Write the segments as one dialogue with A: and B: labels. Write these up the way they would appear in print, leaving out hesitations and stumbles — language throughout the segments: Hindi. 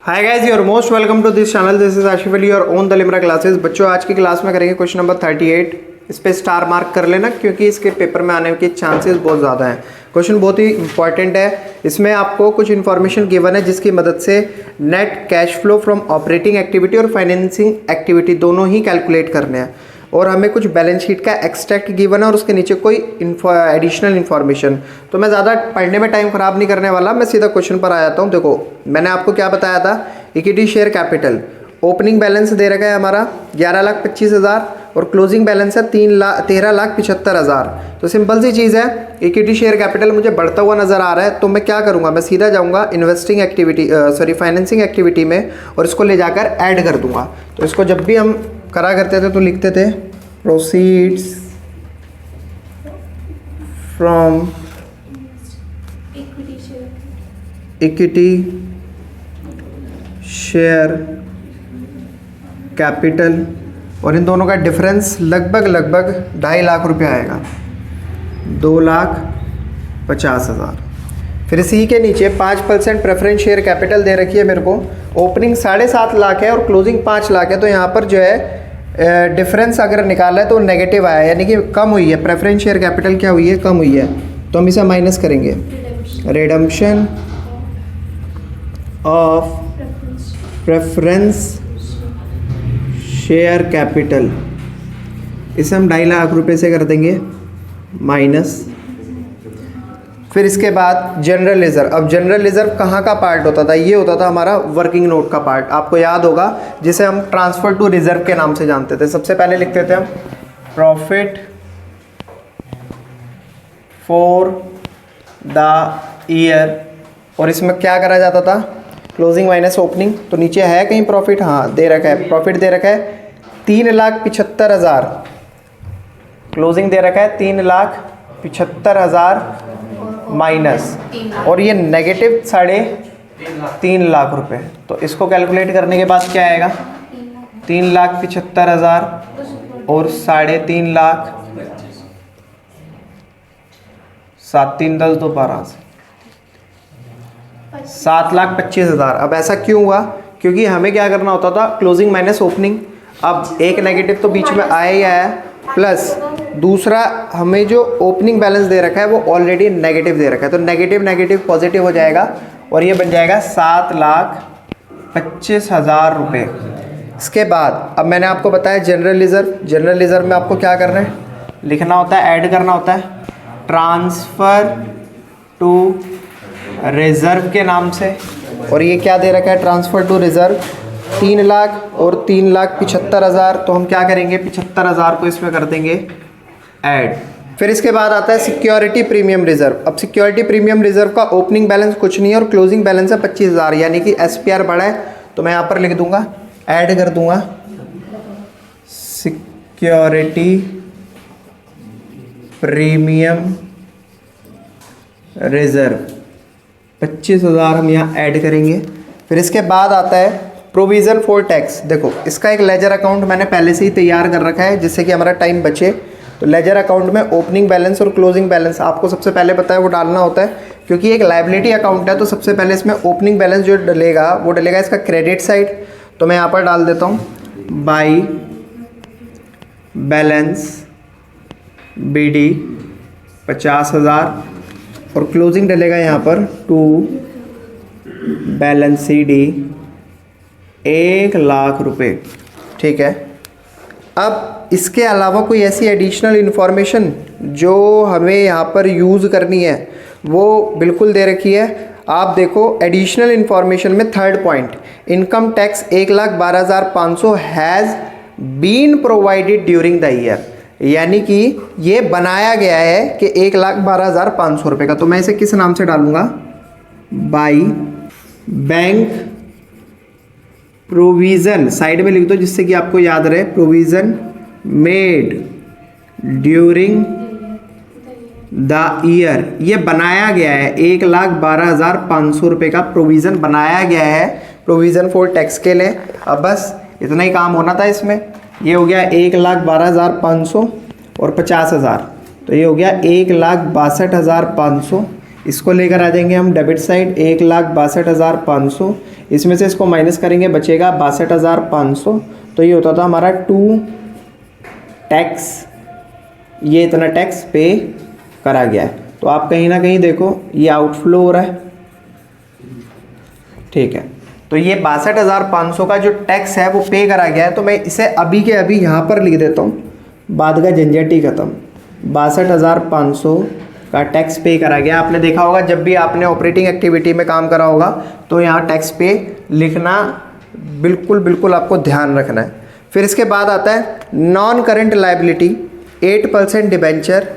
A: Hi guys, you are most welcome to this channel. This is Asif Ali और ओन द लिमरा क्लासेस। बच्चों, आज की क्लास में करेंगे क्वेश्चन नंबर 38। इस पे स्टार मार्क कर लेना क्योंकि इसके पेपर में आने के चांसेस बहुत ज़्यादा हैं। क्वेश्चन बहुत ही इंपॉर्टेंट है। इसमें आपको कुछ इन्फॉर्मेशन गिवन है जिसकी मदद से net cash flow from operating activity और फाइनेंसिंग एक्टिविटी दोनों ही कैलकुलेट करने हैं, और हमें कुछ बैलेंस शीट का एक्सट्रैक्ट गिवन है और उसके नीचे कोई एडिशनल इन्फॉर्मेशन। तो मैं ज़्यादा पढ़ने में टाइम ख़राब नहीं करने वाला, मैं सीधा क्वेश्चन पर आ जाता हूँ। देखो, मैंने आपको क्या बताया था, equity share capital opening balance दे रखा है हमारा 11,25,000 और क्लोजिंग बैलेंस है 13,75,000। तो सिंपल सी चीज़ है, इक्विटी शेयर कैपिटल मुझे बढ़ता हुआ नज़र आ रहा है, तो मैं क्या करूँगा, मैं सीधा जाऊँगा इन्वेस्टिंग एक्टिविटी फाइनेंसिंग एक्टिविटी में और इसको ले जाकर ऐड कर दूँगा। तो इसको जब भी हम करा करते थे तो लिखते थे proceeds from equity share capital, और इन दोनों का डिफरेंस लगभग 2.5 लाख रुपए आएगा, 2,50,000। फिर इसी के नीचे 5% प्रेफरेंस शेयर कैपिटल दे रखी है मेरे को। ओपनिंग 7.5 लाख है और क्लोजिंग 5 लाख है, तो यहाँ पर जो है डिफरेंस अगर निकाला है तो नेगेटिव आया, यानी कि कम हुई है। प्रेफरेंस शेयर कैपिटल क्या हुई है, कम हुई है, तो हम इसे माइनस करेंगे। Redemption of preference share capital, इसे हम 2.5 लाख रुपए से कर देंगे माइनस। फिर इसके बाद जनरल रिजर्व। अब जनरल रिजर्व कहाँ का पार्ट होता था, ये होता था हमारा वर्किंग नोट का पार्ट, आपको याद होगा, जिसे हम ट्रांसफर टू रिजर्व के नाम से जानते थे। सबसे पहले लिखते थे हम प्रॉफिट फॉर द ईयर, और इसमें क्या करा जाता था, क्लोजिंग माइनस ओपनिंग। तो नीचे है कहीं प्रॉफिट, हाँ दे रखा है, प्रॉफिट दे रखा है 3,75,000, क्लोजिंग दे रखा है 3,75,000 माइनस, और ये नेगेटिव 3.5 लाख रुपए। तो इसको कैलकुलेट करने के बाद क्या आएगा, 3,75,000 और 3.5 लाख, 7 3 10 2 12, 7,25,000। अब ऐसा क्यों हुआ, क्योंकि हमें क्या करना होता था, क्लोजिंग माइनस ओपनिंग। अब एक नेगेटिव तो बीच में आया ही आया, प्लस दूसरा हमें जो ओपनिंग बैलेंस दे रखा है वो ऑलरेडी नेगेटिव दे रखा है, तो नेगेटिव नेगेटिव पॉजिटिव हो जाएगा और ये बन जाएगा 7,25,000 रुपये। इसके बाद अब मैंने आपको बताया जनरल रिजर्व। जनरल रिजर्व में आपको क्या करना है, लिखना होता है, ऐड करना होता है ट्रांसफ़र टू रिजर्व के नाम से, और ये क्या दे रखा है, ट्रांसफ़र टू रिजर्व 3 लाख और 3,75,000। तो हम क्या करेंगे, 75,000 को इसमें कर देंगे ऐड। फिर इसके बाद आता है सिक्योरिटी प्रीमियम रिजर्व। अब सिक्योरिटी प्रीमियम रिजर्व का ओपनिंग बैलेंस कुछ नहीं है और क्लोजिंग बैलेंस है 25,000, यानी कि SPR बढ़ा है, तो मैं यहाँ पर लिख दूंगा, ऐड कर दूंगा सिक्योरिटी प्रीमियम रिजर्व 25,000 हम यहाँ ऐड करेंगे। फिर इसके बाद आता है प्रोविज़न फॉर टैक्स। देखो, इसका एक लेजर अकाउंट मैंने पहले से ही तैयार कर रखा है जिससे कि हमारा टाइम बचे। तो लेजर अकाउंट में ओपनिंग बैलेंस और क्लोजिंग बैलेंस आपको सबसे पहले पता है वो डालना होता है, क्योंकि एक लायबिलिटी अकाउंट है। तो सबसे पहले इसमें ओपनिंग बैलेंस जो डलेगा वो डलेगा इसका क्रेडिट साइड। तो मैं यहाँ पर डाल देता हूँ बाई बैलेंस BD 50,000, और क्लोजिंग डलेगा यहाँ पर टू बैलेंस CD 1 लाख रुपए। ठीक है। अब इसके अलावा कोई ऐसी एडिशनल इन्फॉर्मेशन जो हमें यहाँ पर यूज़ करनी है वो बिल्कुल दे रखी है। आप देखो एडिशनल इन्फॉर्मेशन में third point, income tax 1,12,500 has been provided during the year, यानी कि ये बनाया गया है कि 1,12,500 रुपये का। तो मैं इसे किस नाम से डालूंगा, बाई बैंक प्रोविज़न, साइड में लिख दो जिससे कि आपको याद रहे, provision made during the year. ये बनाया गया है, 1,12,500 रुपये का प्रोविज़न बनाया गया है प्रोविज़न फॉर टैक्स के लिए। अब बस इतना ही काम होना था इसमें। ये हो गया 1,12,500 और 50,000, तो ये हो गया 1,62,500। इसको लेकर आ जाएंगे हम डेबिट साइड, 1,62,500 इसमें से इसको माइनस करेंगे, बचेगा 62,500। तो ये होता था हमारा टू टैक्स, ये इतना टैक्स पे करा गया है। तो आप कहीं ना कहीं देखो ये आउटफ्लो हो रहा है, ठीक है। तो ये 62,500 का जो टैक्स है वो पे करा गया है। तो मैं इसे अभी के अभी यहाँ पर लिख देता हूँ, बाद का झंझट ही खत्म। 62,500 का टैक्स पे करा गया। आपने देखा होगा जब भी आपने ऑपरेटिंग एक्टिविटी में काम करा होगा तो यहाँ टैक्स पे लिखना बिल्कुल आपको ध्यान रखना है। फिर इसके बाद आता है नॉन करेंट लाइबिलिटी, 8% डिबेंचर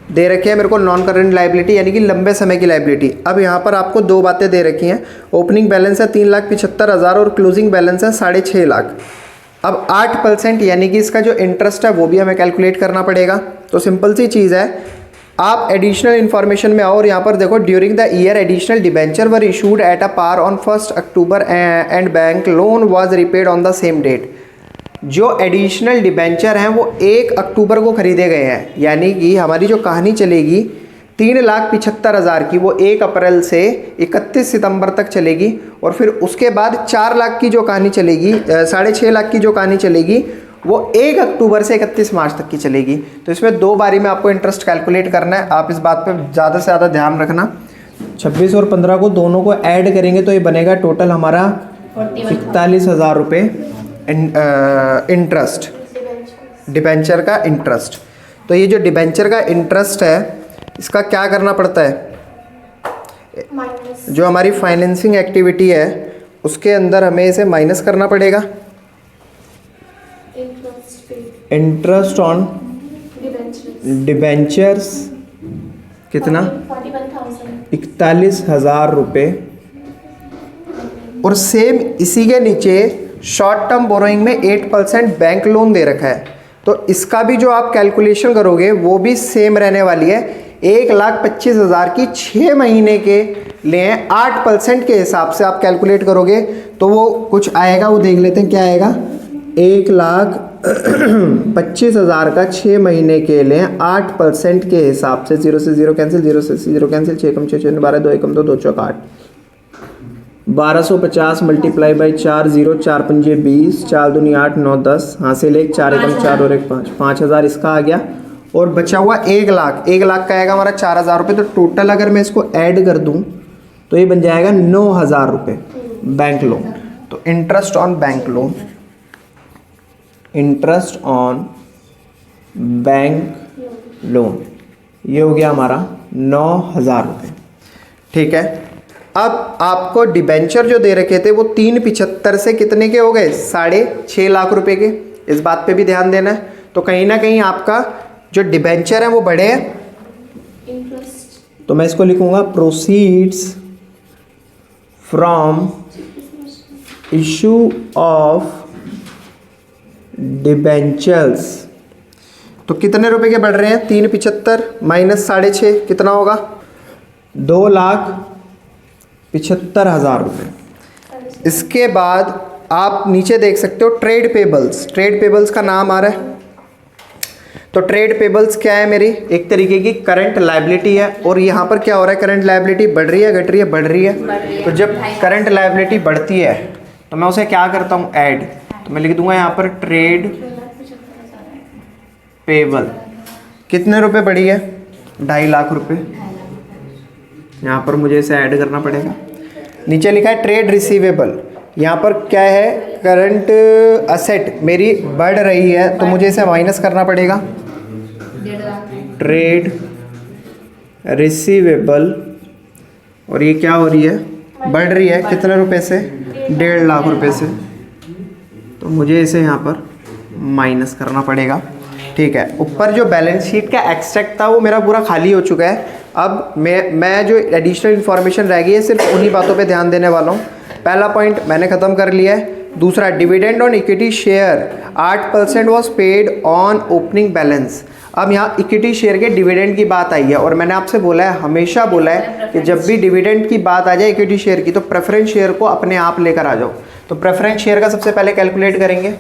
A: दे रखी है मेरे को, नॉन करेंट लाइबिलिटी यानी कि लंबे समय की लाइबिलिटी। अब यहाँ पर आपको दो बातें दे रखी हैं, ओपनिंग बैलेंस है 3,75,000 और क्लोजिंग बैलेंस है 6.5 लाख। अब 8% यानी कि इसका जो इंटरेस्ट है वो भी हमें कैलकुलेट करना पड़ेगा। तो सिंपल सी चीज़ है, आप एडिशनल इन्फॉर्मेशन में आओ और यहाँ पर देखो during the year additional debenture were issued at a par on 1 October and bank loan was repaid on the same date. जो एडिशनल डिबेंचर हैं वो 1 अक्टूबर को खरीदे गए हैं, यानी कि हमारी जो कहानी चलेगी 3,75,000 की वो 1 अप्रैल से 31 सितंबर तक चलेगी, और फिर उसके बाद 4 लाख की जो कहानी चलेगी, 6.5 लाख की जो कहानी चलेगी वो 1 अक्टूबर से 31 मार्च तक की चलेगी। तो इसमें दो बारी में आपको इंटरेस्ट कैलकुलेट करना है, आप इस बात पे ज़्यादा से ज़्यादा ध्यान रखना। 26 और 15 को दोनों को ऐड करेंगे तो ये बनेगा टोटल हमारा 41,000 रुपये इंटरेस्ट, डिबेंचर का इंटरेस्ट। तो ये जो डिबेंचर का इंटरेस्ट है इसका क्या करना पड़ता है, जो हमारी फाइनेंसिंग एक्टिविटी है उसके अंदर हमें इसे माइनस करना पड़ेगा। इंटरेस्ट ऑन डिबेंचर्स कितना, 41,000 रुपये। और सेम इसी के नीचे शॉर्ट टर्म बोरोइंग में 8% बैंक लोन दे रखा है, तो इसका भी जो आप कैलकुलेशन करोगे वो भी सेम रहने वाली है। 1,25,000 की 6 महीने के लिए 8% के हिसाब से आप कैलकुलेट करोगे तो वो कुछ आएगा, वो देख लेते हैं क्या आएगा। 1,25,000 का 6 महीने के लिए 8% के हिसाब से, 0 से 0 कैंसिल, 0 से 0 cancel, 6 come 6 6 12 2 Ekam 2 2 Chowk 8, 1250 multiply by 4 0 4 पंजे 20, 4 दूनी 8 9 10, हासिल 1 4 एकम 4 और 1 5, 5,000 इसका आ गया। और बचा हुआ 1 लाख, 1 लाख का आएगा हमारा 4,000 रुपये। तो टोटल अगर मैं इसको ऐड कर दूं तो ये बन जाएगा 9,000 रुपये बैंक लोन। तो interest on bank loan, interest on bank loan, ये हो गया हमारा 9,000 रुपये, ठीक है। अब आपको डिबेंचर जो दे रखे थे वो 3,75 से कितने के हो गए, 6.5 लाख रुपए के। इस बात पे भी ध्यान देना है। तो कहीं ना कहीं आपका जो डिबेंचर है वो बढ़े हैं, तो मैं इसको लिखूंगा proceeds from issue of debentures. तो कितने रुपए के बढ़ रहे हैं, 3,75 माइनस 6.5 कितना होगा, 2,75,000 रुपये। इसके बाद आप नीचे देख सकते हो ट्रेड पेबल्स, ट्रेड पेबल्स का नाम आ रहा है। तो ट्रेड पेबल्स क्या है, मेरी एक तरीके की करंट लायबिलिटी है। और यहाँ पर क्या हो रहा है, करंट लायबिलिटी बढ़ रही है, घट रही है, बढ़ रही है। तो जब करंट लायबिलिटी बढ़ती है तो मैं उसे क्या करता हूँ, ऐड। तो मैं लिख दूंगा यहाँ पर ट्रेड पेबल कितने रुपए बढ़ी है, 2.5 लाख रुपए। यहाँ पर मुझे इसे ऐड करना पड़ेगा। नीचे लिखा है ट्रेड रिसीवेबल, यहाँ पर क्या है, करंट असेट मेरी बढ़ रही है तो मुझे इसे माइनस करना पड़ेगा। ट्रेड रिसीवेबल, और ये क्या हो रही है, बढ़ रही है कितने रुपए से, 1.5 लाख रुपए से। तो मुझे इसे यहाँ पर माइनस करना पड़ेगा, ठीक है। ऊपर जो बैलेंस शीट का एक्सट्रैक्ट था वो मेरा पूरा खाली हो चुका है। अब मैं जो एडिशनल इन्फॉर्मेशन रह गई है सिर्फ उन्हीं बातों पे ध्यान देने वाला हूँ। पहला पॉइंट मैंने ख़त्म कर लिया है। दूसरा, dividend on equity share 8% was paid on opening balance. अब यहाँ इक्विटी शेयर के डिविडेंड की बात आई है, और मैंने आपसे बोला है, हमेशा बोला है कि जब भी डिविडेंड की बात आ जाए इक्विटी शेयर की तो प्रेफरेंस शेयर को अपने आप लेकर आ जाओ। तो प्रेफरेंस शेयर का सबसे पहले कैलकुलेट करेंगे।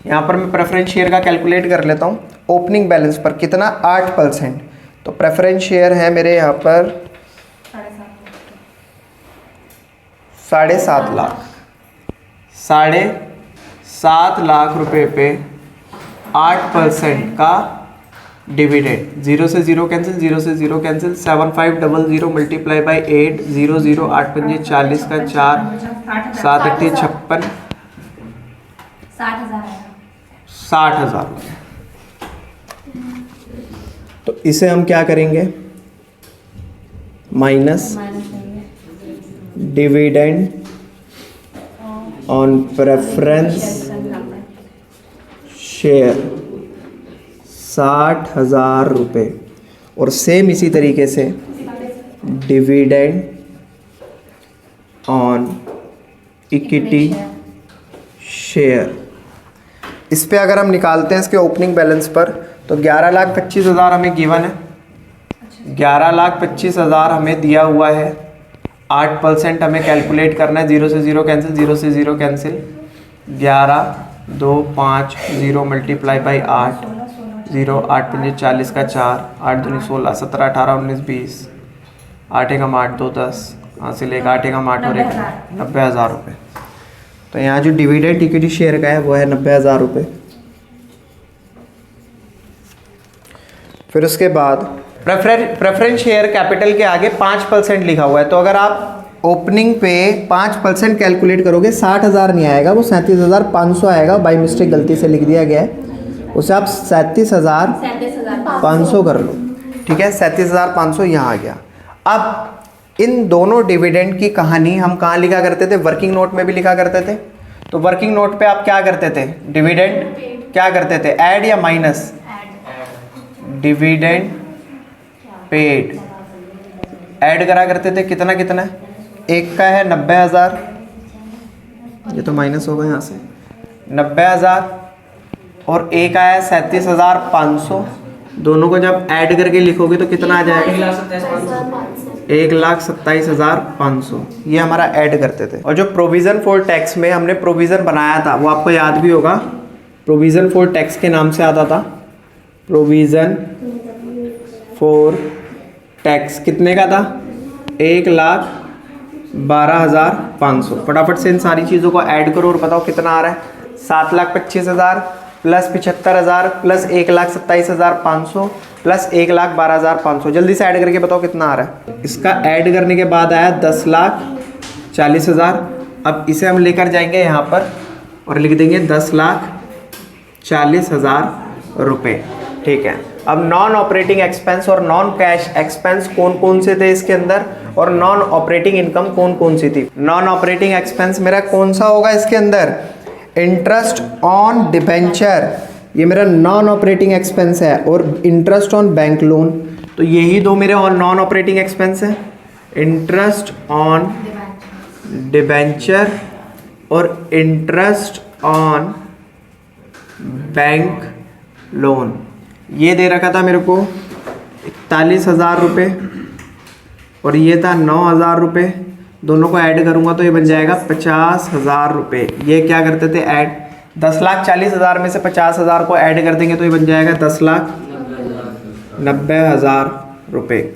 A: यहाँ पर मैं प्रेफरेंस शेयर का कैलकुलेट कर लेता हूँ। ओपनिंग बैलेंस पर कितना, 8%। तो प्रेफरेंस शेयर है मेरे यहाँ पर 7.5 लाख, 7.5 लाख रुपए पे 8% का डिविडेंड। 0 से 0 कैंसिल, 0 से 0 कैंसिल, 7500 मल्टीप्लाई बाई 8, 0 0 8 पंजे 40 का 4, 7 8 56, 60,000 रुपये। तो इसे हम क्या करेंगे, minus dividend on preference share 60,000 रुपये, और सेम इसी तरीके से डिविडेंड ऑन इक्विटी शेयर। इस पे अगर हम निकालते हैं इसके ओपनिंग बैलेंस पर, तो 11,25,000 हमें गिवन है, 11,25,000 हमें दिया हुआ है, 8% हमें कैलकुलेट करना है। 0 से 0 कैंसिल, 0 से 0 कैंसिल, 11 2 5 0 मल्टीप्लाई बाई 8, 0 8 पंजे 40 का 4, 8 दूनी 16, 17 18 19 20, 8 एकम 8 2 10, हासिल 1 8 एकम 8 और 1 90,000 रुपये। तो यहाँ जो डिविडेंड इक्विटी शेयर का है वो है 90,000 रुपये। फिर उसके बाद प्रेफरेंस शेयर कैपिटल के आगे 5% लिखा हुआ है, तो अगर आप ओपनिंग पे 5% कैलकुलेट करोगे 60,000 नहीं आएगा, वो 37,500 आएगा। बाई मिस्टेक गलती से लिख दिया गया है, उसे आप 37,500 कर लो, ठीक है। 37,500 यहाँ आ गया। अब इन दोनों डिविडेंड की कहानी हम कहाँ लिखा करते थे, वर्किंग नोट में भी लिखा करते थे। तो वर्किंग नोट पे आप क्या करते थे, डिविडेंड क्या करते थे, ऐड या माइनस, डिविडेंड पेड ऐड करा करते थे। कितना कितना, एक का है 90,000, ये तो माइनस होगा यहाँ से, 90,000, और एक आया 37,500। दोनों को जब ऐड करके लिखोगे तो कितना आ जाएगा, 1,27,500। ये हमारा ऐड करते थे। और जो प्रोविज़न फॉर टैक्स में हमने प्रोविज़न बनाया था, वो आपको याद भी होगा, प्रोविज़न फॉर टैक्स के नाम से आता था, प्रोविज़न फॉर टैक्स। कितने का था, 1,12,500। फटाफट से इन सारी चीज़ों को ऐड करो और बताओ कितना आ रहा है। 7,25,000 प्लस 75,000 प्लस 1,27,500 प्लस 1,12,500। जल्दी से ऐड करके बताओ कितना आ रहा है। इसका ऐड करने के बाद आया 10,40,000। अब इसे हम लेकर जाएंगे यहाँ पर और लिख देंगे 10,40,000 रुपये, ठीक है। अब नॉन ऑपरेटिंग एक्सपेंस और नॉन कैश एक्सपेंस कौन कौन से थे इसके अंदर, और नॉन ऑपरेटिंग इनकम कौन कौन सी थी। नॉन ऑपरेटिंग एक्सपेंस मेरा कौन सा होगा इसके अंदर, इंटरेस्ट ऑन डिबेंचर, ये मेरा नॉन ऑपरेटिंग एक्सपेंस है, और इंटरेस्ट ऑन बैंक लोन। तो यही दो मेरे और नॉन ऑपरेटिंग एक्सपेंस है, इंटरेस्ट ऑन डिबेंचर और इंटरेस्ट ऑन बैंक लोन। ये दे रखा था मेरे को 41,000 रुपये, और ये था 9,000 रुपये। दोनों को ऐड करूँगा तो ये बन जाएगा 50,000 रुपये। ये क्या करते थे, ऐड। 10,40,000 में से 50,000 को ऐड कर देंगे तो ये बन जाएगा 10,90,000 रुपये।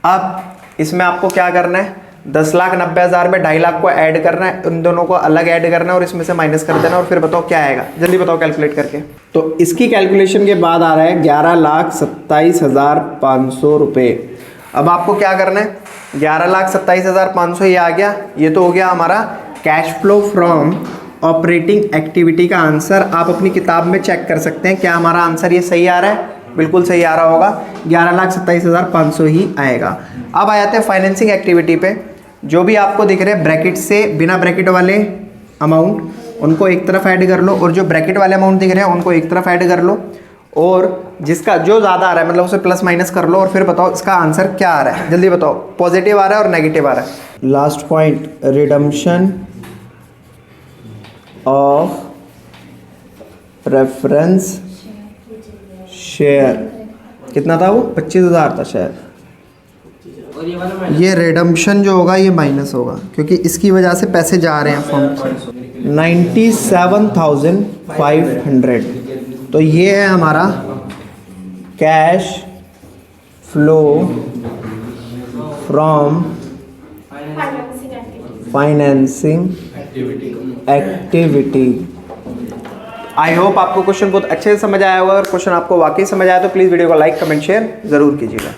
A: अब इसमें आपको क्या करना है, 10,90,000 में 2.5 लाख को ऐड करना है, उन दोनों को अलग ऐड करना है और इसमें से माइनस कर देना, और फिर बताओ क्या आएगा, जल्दी बताओ कैलकुलेट करके। तो इसकी कैलकुलेशन के बाद आ रहा है 11,27,500 रुपये। अब आपको क्या करना है, 11,27,500 ये आ गया, ये तो हो गया हमारा cash flow from operating activity का आंसर। आप अपनी किताब में चेक कर सकते हैं क्या हमारा आंसर ये सही आ रहा है, बिल्कुल सही आ रहा होगा, 11,27,500 ही आएगा। अब आ जाते हैं फाइनेंसिंग एक्टिविटी पे। जो भी आपको दिख रहे हैं ब्रैकेट से बिना ब्रैकेट वाले अमाउंट, उनको एक तरफ ऐड कर लो, और जो ब्रैकेट वाले अमाउंट दिख रहे हैं उनको एक तरफ ऐड कर लो, और जिसका जो ज़्यादा आ रहा है मतलब उसे प्लस माइनस कर लो, और फिर बताओ इसका आंसर क्या आ रहा है, जल्दी बताओ। पॉजिटिव आ रहा है और नेगेटिव आ रहा है। Last point, redemption of preference share. कितना था वो, 25,000 था शायद। ये रिडम्पशन जो होगा ये माइनस होगा, क्योंकि इसकी वजह से पैसे जा रहे हैं फर्म से। 97,500। तो ये है हमारा cash flow from financing
B: activity.
A: I hope आपको क्वेश्चन बहुत अच्छे से समझ आया होगा। अगर क्वेश्चन आपको वाकई समझ आया तो प्लीज़ वीडियो को लाइक कमेंट शेयर ज़रूर कीजिएगा।